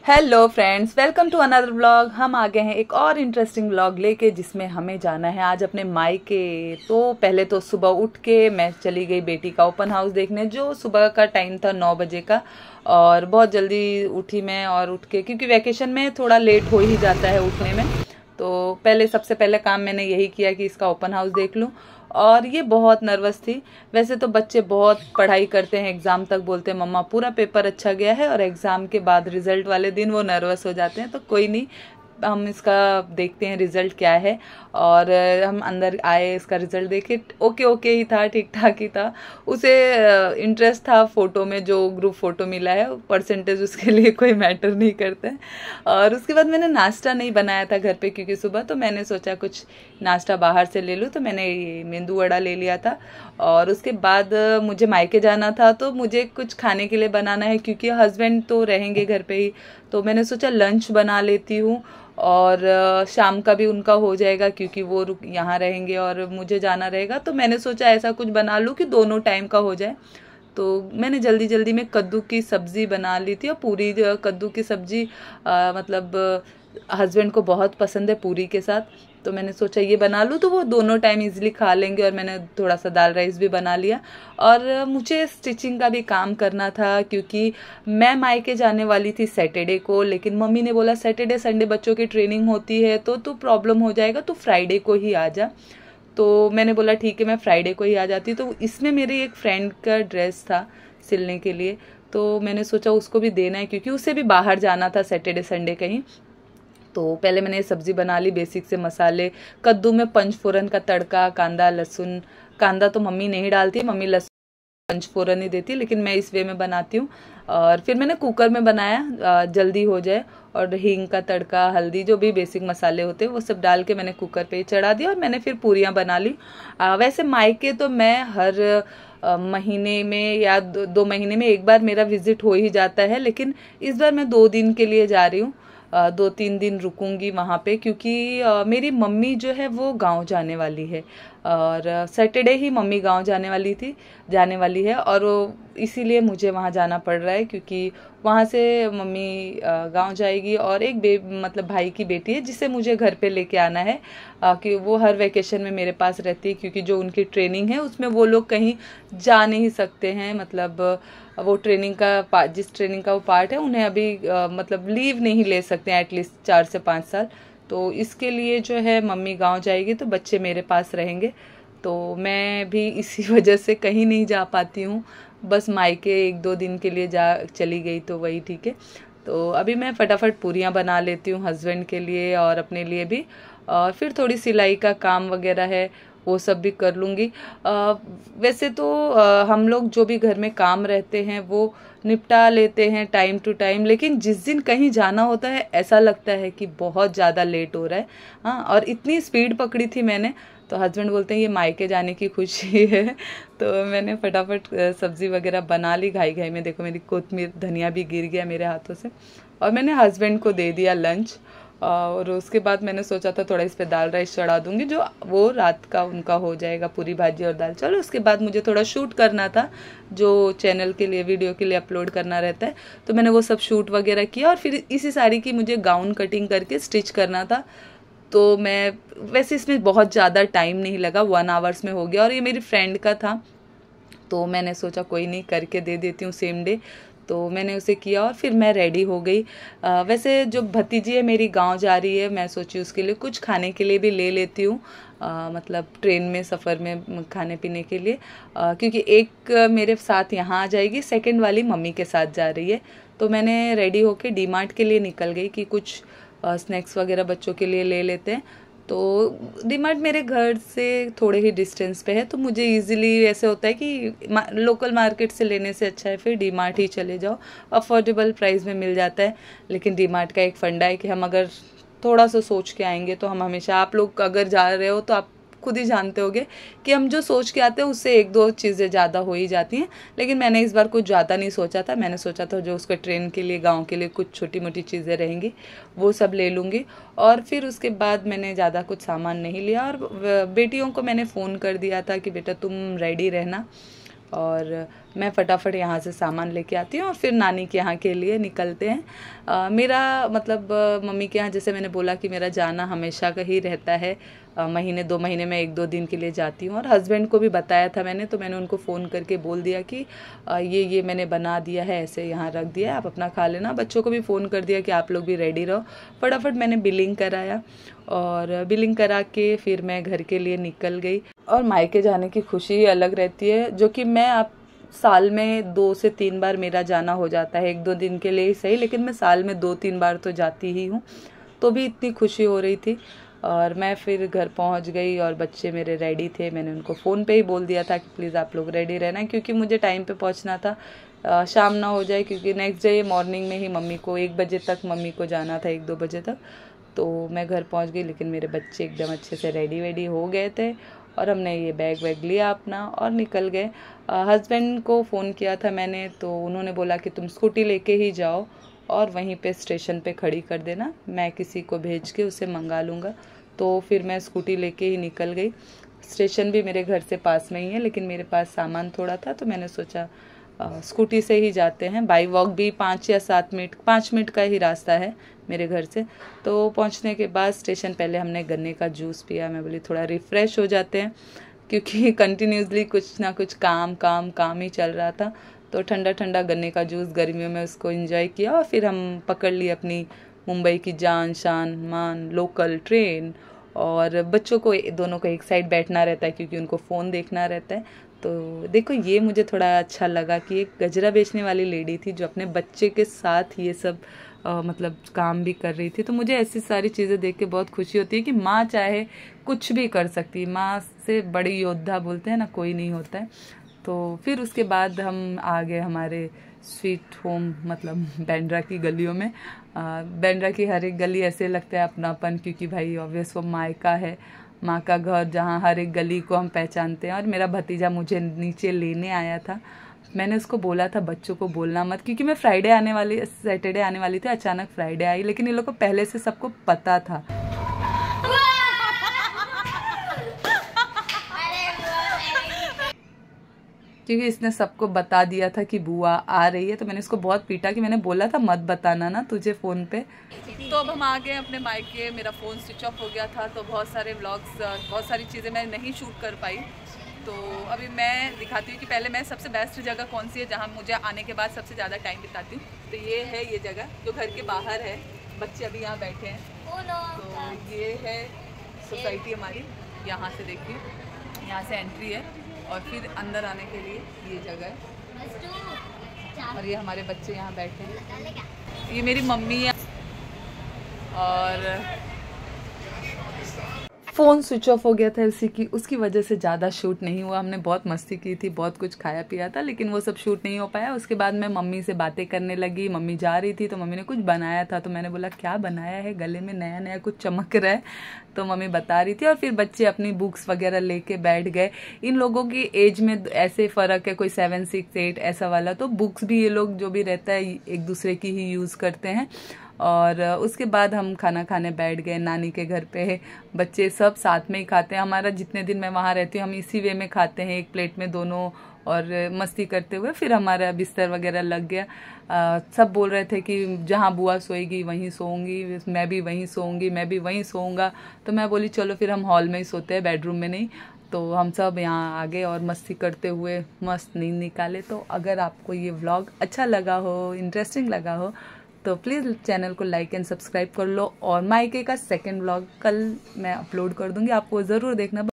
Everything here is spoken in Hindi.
Hello friends, welcome to another vlog. हम आ गए हैं एक और इंटरेस्टिंग व्लॉग लेके, जिसमें हमें जाना है आज अपने मायके। तो पहले तो सुबह उठ के मैं चली गई बेटी का ओपन हाउस देखने, जो सुबह का टाइम था 9 बजे का। और बहुत जल्दी उठी मैं, और उठ के क्योंकि वैकेशन में थोड़ा लेट हो ही जाता है उठने में, तो सबसे पहले काम मैंने यही किया कि इसका ओपन हाउस देख लूँ। और ये बहुत नर्वस थी। वैसे तो बच्चे बहुत पढ़ाई करते हैं, एग्ज़ाम तक बोलते हैं मम्मा पूरा पेपर अच्छा गया है, और एग्ज़ाम के बाद रिज़ल्ट वाले दिन वो नर्वस हो जाते हैं। तो कोई नहीं, हम इसका देखते हैं रिज़ल्ट क्या है। और हम अंदर आए, इसका रिज़ल्ट देखे, ओके ओके ही था, ठीक ठाक ही था। उसे इंटरेस्ट था फ़ोटो में, जो ग्रुप फ़ोटो मिला है, परसेंटेज उसके लिए कोई मैटर नहीं करते हैं। और उसके बाद मैंने नाश्ता नहीं बनाया था घर पे, क्योंकि सुबह तो मैंने सोचा कुछ नाश्ता बाहर से ले लूँ, तो मैंने ये मेंदू वड़ा ले लिया था। और उसके बाद मुझे मायके जाना था, तो मुझे कुछ खाने के लिए बनाना है, क्योंकि हस्बैंड तो रहेंगे घर पे ही। तो मैंने सोचा लंच बना लेती हूँ, और शाम का भी उनका हो जाएगा, क्योंकि वो यहाँ रहेंगे और मुझे जाना रहेगा। तो मैंने सोचा ऐसा कुछ बना लूँ कि दोनों टाइम का हो जाए। तो मैंने जल्दी जल्दी में कद्दू की सब्ज़ी बना ली थी, और पूरी कद्दू की सब्ज़ी मतलब हस्बैंड को बहुत पसंद है पूरी के साथ। तो मैंने सोचा ये बना लूँ, तो वो दोनों टाइम इजीली खा लेंगे। और मैंने थोड़ा सा दाल राइस भी बना लिया। और मुझे स्टिचिंग का भी काम करना था, क्योंकि मैं मायके जाने वाली थी सैटरडे को, लेकिन मम्मी ने बोला सैटरडे संडे बच्चों की ट्रेनिंग होती है, तो प्रॉब्लम हो जाएगा, तो फ्राइडे को ही आ जा। तो मैंने बोला ठीक है, मैं फ्राइडे को ही आ जाती। तो इसमें मेरी एक फ्रेंड का ड्रेस था सिलने के लिए, तो मैंने सोचा उसको भी देना है, क्योंकि उसे भी बाहर जाना था सैटरडे संडे कहीं। तो पहले मैंने ये सब्ज़ी बना ली, बेसिक से मसाले। कद्दू में पंचफोरन का तड़का, कांदा लहसुन। कांदा तो मम्मी नहीं डालती, मम्मी लहसुन पंचफोरन ही देती, लेकिन मैं इस वे में बनाती हूँ। और फिर मैंने कुकर में बनाया, जल्दी हो जाए। और हींग का तड़का, हल्दी, जो भी बेसिक मसाले होते हैं वो सब डाल के मैंने कुकर पे चढ़ा दिया, और मैंने फिर पूरियाँ बना ली। वैसे मायके तो मैं हर महीने में या 2 महीने में एक बार मेरा विजिट हो ही जाता है, लेकिन इस बार मैं 2 दिन के लिए जा रही हूँ। 2-3 दिन रुकूंगी वहाँ पे, क्योंकि मेरी मम्मी जो है वो गांव जाने वाली है। और सैटरडे ही मम्मी गांव जाने वाली है, और इसीलिए मुझे वहाँ जाना पड़ रहा है, क्योंकि वहाँ से मम्मी गांव जाएगी। और एक मतलब भाई की बेटी है, जिसे मुझे घर पे लेके आना है, कि वो हर वेकेशन में मेरे पास रहती है, क्योंकि जो उनकी ट्रेनिंग है उसमें वो लोग कहीं जा नहीं सकते हैं। मतलब वो जिस ट्रेनिंग का वो पार्ट है, उन्हें अभी मतलब लीव नहीं ले सकते हैं एटलीस्ट 4 से 5 साल। तो इसके लिए जो है मम्मी गांव जाएगी, तो बच्चे मेरे पास रहेंगे। तो मैं भी इसी वजह से कहीं नहीं जा पाती हूँ। बस मायके 1-2 दिन के लिए चली गई, तो वही ठीक है। तो अभी मैं फटाफट पूरियाँ बना लेती हूँ हस्बैंड के लिए और अपने लिए भी। और फिर थोड़ी सिलाई का काम वगैरह है, वो सब भी कर लूँगी। वैसे तो हम लोग जो भी घर में काम रहते हैं वो निपटा लेते हैं टाइम टू टाइम, लेकिन जिस दिन कहीं जाना होता है ऐसा लगता है कि बहुत ज़्यादा लेट हो रहा है। हाँ, और इतनी स्पीड पकड़ी थी मैंने, तो हस्बैंड बोलते हैं ये मायके जाने की खुशी है। तो मैंने फटाफट सब्ज़ी वगैरह बना ली घाई घाई में। देखो मेरी कोतमीर धनिया भी गिर गया मेरे हाथों से। और मैंने हस्बैंड को दे दिया लंच। और उसके बाद मैंने सोचा था थोड़ा इस पे दाल राइस चढ़ा दूंगी, जो वो रात का उनका हो जाएगा, पूरी भाजी और दाल। चलो उसके बाद मुझे थोड़ा शूट करना था, जो चैनल के लिए वीडियो के लिए अपलोड करना रहता है, तो मैंने वो सब शूट वगैरह किया। और फिर इसी साड़ी की मुझे गाउन कटिंग करके स्टिच करना था। तो मैं वैसे इसमें बहुत ज़्यादा टाइम नहीं लगा, 1 आवर्स में हो गया। और ये मेरी फ्रेंड का था, तो मैंने सोचा कोई नहीं, करके दे देती हूँ सेम डे। तो मैंने उसे किया, और फिर मैं रेडी हो गई। वैसे जो भतीजी है मेरी गांव जा रही है, मैं सोची उसके लिए कुछ खाने के लिए भी ले लेती हूँ, मतलब ट्रेन में सफ़र में खाने पीने के लिए। क्योंकि एक मेरे साथ यहाँ आ जाएगी, सेकंड वाली मम्मी के साथ जा रही है। तो मैंने रेडी होके डीमार्ट के लिए निकल गई कि कुछ स्नैक्स वगैरह बच्चों के लिए ले लेते हैं। तो डीमार्ट मेरे घर से थोड़े ही डिस्टेंस पे है, तो मुझे इजीली ऐसे होता है कि लोकल मार्केट से लेने से अच्छा है फिर डीमार्ट ही चले जाओ, अफोर्डेबल प्राइस में मिल जाता है। लेकिन डीमार्ट का एक फंडा है कि हम अगर थोड़ा सा सोच के आएंगे तो हम हमेशा, आप लोग अगर जा रहे हो तो आप खुद ही जानते होगे कि हम जो सोच के आते हैं उससे 1-2 चीज़ें ज़्यादा हो ही जाती हैं। लेकिन मैंने इस बार कुछ ज़्यादा नहीं सोचा था, मैंने सोचा था जो उसके ट्रेन के लिए, गांव के लिए कुछ छोटी मोटी चीज़ें रहेंगी वो सब ले लूँगी। और फिर उसके बाद मैंने ज़्यादा कुछ सामान नहीं लिया, और बेटियों को मैंने फ़ोन कर दिया था कि बेटा तुम रेडी रहना। और मैं फटाफट यहाँ से सामान लेके आती हूँ और फिर नानी के यहाँ के लिए निकलते हैं। मेरा मतलब मम्मी के यहाँ जैसे मैंने बोला कि मेरा जाना हमेशा का ही रहता है, महीने 2 महीने में 1-2 दिन के लिए जाती हूँ। और हस्बैंड को भी बताया था मैंने, तो मैंने उनको फ़ोन करके बोल दिया कि ये मैंने बना दिया है, ऐसे यहाँ रख दिया है, आप अपना खा लेना। बच्चों को भी फ़ोन कर दिया कि आप लोग भी रेडी रहो। फटाफट मैंने बिलिंग कराया और बिलिंग करा के फिर मैं घर के लिए निकल गई। और मायके जाने की खुशी ही अलग रहती है, जो कि मैं आप साल में 2 से 3 बार मेरा जाना हो जाता है, 1-2 दिन के लिए ही सही, लेकिन मैं साल में 2-3 बार तो जाती ही हूँ। तो भी इतनी खुशी हो रही थी। और मैं फिर घर पहुँच गई और बच्चे मेरे रेडी थे। मैंने उनको फ़ोन पे ही बोल दिया था कि प्लीज़ आप लोग रेडी रहना, क्योंकि मुझे टाइम पे पहुँचना था, शाम ना हो जाए, क्योंकि नेक्स्ट डे मॉर्निंग में ही मम्मी को 1 बजे तक मम्मी को जाना था, 1-2 बजे तक। तो मैं घर पहुँच गई, लेकिन मेरे बच्चे एकदम अच्छे से रेडी वेडी हो गए थे और हमने ये बैग वैग लिया अपना और निकल गए। हस्बैंड को फ़ोन किया था मैंने, तो उन्होंने बोला कि तुम स्कूटी लेके ही जाओ और वहीं पे स्टेशन पे खड़ी कर देना, मैं किसी को भेज के उसे मंगा लूँगा। तो फिर मैं स्कूटी लेके ही निकल गई। स्टेशन भी मेरे घर से पास में ही है, लेकिन मेरे पास सामान थोड़ा था, तो मैंने सोचा स्कूटी से ही जाते हैं। बाई वॉक भी 5 या 7 मिनट, 5 मिनट का ही रास्ता है मेरे घर से। तो पहुंचने के बाद स्टेशन पहले हमने गन्ने का जूस पिया। मैं बोली थोड़ा रिफ़्रेश हो जाते हैं, क्योंकि कंटिन्यूसली कुछ ना कुछ काम ही चल रहा था। तो ठंडा ठंडा गन्ने का जूस गर्मियों में उसको एंजॉय किया और फिर हम पकड़ ली अपनी मुंबई की जान शान मान लोकल ट्रेन। और बच्चों को दोनों को एक साइड बैठना रहता है, क्योंकि उनको फ़ोन देखना रहता है। तो देखो ये मुझे थोड़ा अच्छा लगा कि एक गजरा बेचने वाली लेडी थी जो अपने बच्चे के साथ ये सब मतलब काम भी कर रही थी। तो मुझे ऐसी सारी चीज़ें देख के बहुत खुशी होती है कि माँ चाहे कुछ भी कर सकती है, माँ से बड़ी योद्धा बोलते हैं ना, कोई नहीं होता है। तो फिर उसके बाद हम आ गए हमारे स्वीट होम, मतलब बांद्रा की गलियों में। बांद्रा की हर एक गली ऐसे लगता है अपनापन, क्योंकि भाई ऑब्वियस वो मायका है, माँ का घर, जहाँ हर एक गली को हम पहचानते हैं। और मेरा भतीजा मुझे नीचे लेने आया था। मैंने उसको बोला था बच्चों को बोलना मत, क्योंकि मैं सैटरडे आने वाली थी, अचानक फ्राइडे आई, लेकिन इन लोग को पहले से सबको पता था। क्योंकि इसने सबको बता दिया था कि बुआ आ रही है, तो मैंने इसको बहुत पीटा कि मैंने बोला था मत बताना ना तुझे फ़ोन पे। तो अब हम आ गए अपने मायके। मेरा फ़ोन स्विच ऑफ हो गया था, तो बहुत सारे व्लॉग्स, बहुत सारी चीज़ें मैं नहीं शूट कर पाई। तो अभी मैं दिखाती हूँ कि पहले मैं सबसे बेस्ट जगह कौन सी है जहाँ मुझे आने के बाद सबसे ज़्यादा टाइम बिताती हूँ। तो ये है ये जगह जो घर के बाहर है, बच्चे अभी यहाँ बैठे हैं। तो ये है सोसाइटी हमारी, यहाँ से देखिए, यहाँ से एंट्री है और फिर अंदर आने के लिए ये जगह है। और ये हमारे बच्चे यहाँ बैठे हैं, ये मेरी मम्मी है। और फ़ोन स्विच ऑफ हो गया था उसकी वजह से ज़्यादा शूट नहीं हुआ। हमने बहुत मस्ती की थी, बहुत कुछ खाया पिया था, लेकिन वो सब शूट नहीं हो पाया। उसके बाद मैं मम्मी से बातें करने लगी। मम्मी जा रही थी तो मम्मी ने कुछ बनाया था, तो मैंने बोला क्या बनाया है, गले में नया नया कुछ चमक रहा है, तो मम्मी बता रही थी। और फिर बच्चे अपनी बुक्स वगैरह लेके बैठ गए। इन लोगों की एज में ऐसे फ़र्क है, कोई 7, 6, 8 ऐसा वाला, तो बुक्स भी ये लोग जो भी रहता है एक दूसरे की ही यूज़ करते हैं। और उसके बाद हम खाना खाने बैठ गए नानी के घर पे। बच्चे सब साथ में ही खाते हैं। हमारा जितने दिन मैं वहाँ रहती हूँ हम इसी वे में खाते हैं, एक प्लेट में दोनों, और मस्ती करते हुए फिर हमारा बिस्तर वगैरह लग गया। सब बोल रहे थे कि जहाँ बुआ सोएगी वहीं सोऊंगी, मैं भी वहीं सोऊंगी, मैं भी वहीं सोऊंगा। तो मैं बोली चलो फिर हम हॉल में ही सोते हैं, बेडरूम में नहीं। तो हम सब यहाँ आ गए और मस्ती करते हुए मस्त नींद निकाले। तो अगर आपको ये व्लॉग अच्छा लगा हो, इंटरेस्टिंग लगा हो, तो प्लीज़ चैनल को लाइक एंड सब्सक्राइब कर लो। और मायके का सेकंड व्लॉग कल मैं अपलोड कर दूंगी, आपको ज़रूर देखना।